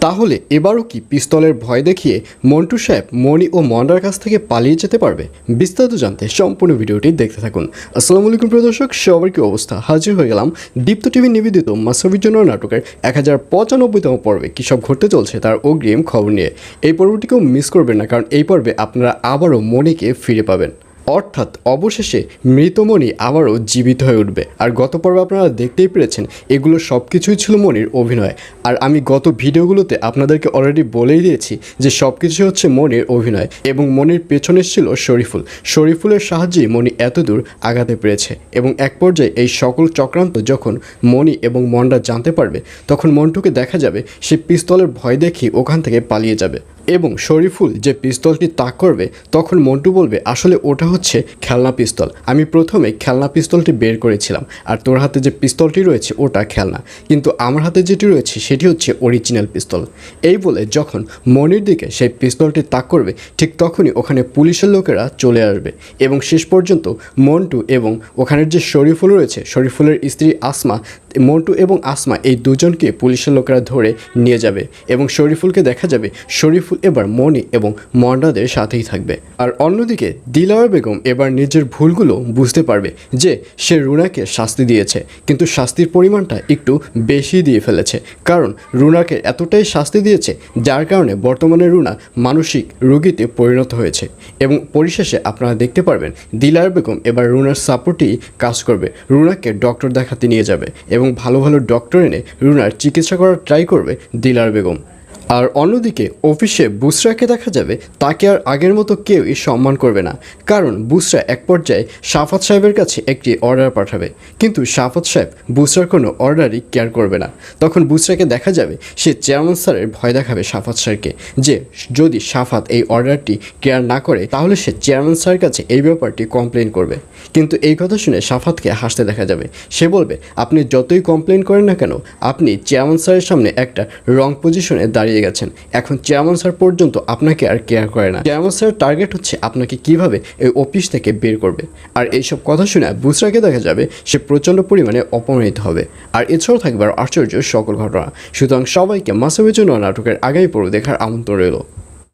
তাহলে এবারও কি পিস্তলের ভয় দেখিয়ে মন্টু সাহেব মণি ও মন্ডার কাছ থেকে পালিয়ে যেতে পারবে? বিস্তারিত জানতে সম্পূর্ণ ভিডিওটি দেখতে থাকুন। আসসালামু আলাইকুম প্রিয় দর্শক, সবার কি অবস্থা? হাজির হয়ে গেলাম দীপ্ত টিভি নিবেদিত মাসাবির জন্য নাটকের 1095তম পর্বে কী সব ঘটতে চলছে তার অগ্রিম খবর নিয়ে। এই পর্বটিকেও মিস করবেন না, কারণ এই পর্বে আপনারা আবারও মণিকে ফিরে পাবেন, অর্থাৎ অবশেষে মৃতমণি আবারও জীবিত হয়ে উঠবে। আর গত পর্বে আপনারা দেখতেই পেরেছেন এগুলো সব কিছুই ছিল মণির অভিনয়। আর আমি গত ভিডিওগুলোতে আপনাদেরকে অলরেডি বলেই দিয়েছি যে সব কিছু হচ্ছে মণির অভিনয়, এবং মণির পেছনে ছিল শরীফুলের সাহায্যেই মণি এতদূর আগাতে পেরেছে। এবং এক পর্যায়ে এই সকল চক্রান্ত যখন মণি এবং মন্ডা জানতে পারবে, তখন মন্টুকে দেখা যাবে সে পিস্তলের ভয় দেখিয়ে ওখান থেকে পালিয়ে যাবে। এবং শরীফুল যে পিস্তলটি তাক করবে, তখন মন্টু বলবে আসলে ওটা হচ্ছে খেলনা পিস্তল, আমি প্রথমে খেলনা পিস্তলটি বের করেছিলাম, আর তোর হাতে যে পিস্তলটি রয়েছে ওটা খেলনা, কিন্তু আমার হাতে যেটি রয়েছে সেটি হচ্ছে অরিজিনাল পিস্তল। এই বলে যখন মনির দিকে সেই পিস্তলটি তাক করবে, ঠিক তখনই ওখানে পুলিশের লোকেরা চলে আসবে এবং শেষ পর্যন্ত মন্টু এবং ওখানের যে শরীফুল রয়েছে, শরীফুলের স্ত্রী আসমা, মন্টু এবং আসমা এই দুজনকে পুলিশের লোকেরা ধরে নিয়ে যাবে। এবং শরীফুলকে দেখা যাবে শরীফুল এবার মণি এবং মন্ডাদের সাথেই থাকবে। আর অন্যদিকে দিলারা বেগম এবার নিজের ভুলগুলো বুঝতে পারবে যে সে রুনাকে শাস্তি দিয়েছে, কিন্তু শাস্তির পরিমাণটা একটু বেশি দিয়ে ফেলেছে। কারণ রুনাকে এতটাই শাস্তি দিয়েছে যার কারণে বর্তমানে রুনা মানসিক রোগীতে পরিণত হয়েছে। এবং পরিশেষে আপনারা দেখতে পারবেন দিলারা বেগম এবার রুনার সাপোর্টেই কাজ করবে, রুনাকে ডক্টর দেখাতে নিয়ে যাবে এবং ভালো ভালো ডক্টর এনে রুনার চিকিৎসা করার ট্রাই করবে দিলারা বেগম। আর অন্যদিকে অফিসে বুসরাকে দেখা যাবে তাকে আর আগের মতো কেউই সম্মান করবে না, কারণ বুসরা এক পর্যায়ে সাফাত সাহেবের কাছে একটি অর্ডার পাঠাবে, কিন্তু সাফাত সাহেব বুসরার কোনো অর্ডারই কেয়ার করবে না। তখন বুসরাকে দেখা যাবে সে চেয়ারম্যান স্যারের ভয় দেখাবে সাফাত স্যারকে, যে যদি সাফাত এই অর্ডারটি কেয়ার না করে তাহলে সে চেয়ারম্যান স্যারের কাছে এই ব্যাপারটি কমপ্লেন করবে। কিন্তু এই কথা শুনে সাফাতকে হাসতে দেখা যাবে, সে বলবে আপনি যতই কমপ্লেন করেন না কেন, আপনি চেয়ারম্যান স্যারের সামনে একটা রং পজিশনে দাঁড়িয়ে গেছেন, এখন চেয়ারম্যান স্যার পর্যন্ত আপনাকে আর কেয়ার করে না। চেয়ারম্যান স্যারের টার্গেট হচ্ছে আপনাকে কিভাবে এই অফিস থেকে বের করবে। আর এইসব কথা শুনে বুসরাকে দেখা যাবে সে প্রচণ্ড পরিমাণে অপমানিত হবে। আর এছাড়াও থাকবে আর আশ্চর্য সকল ঘটনা। সুতরাং সবাইকে মাসাবির জন্য নাটকের আগামী পর্ব দেখার আমন্ত্রণ রইল।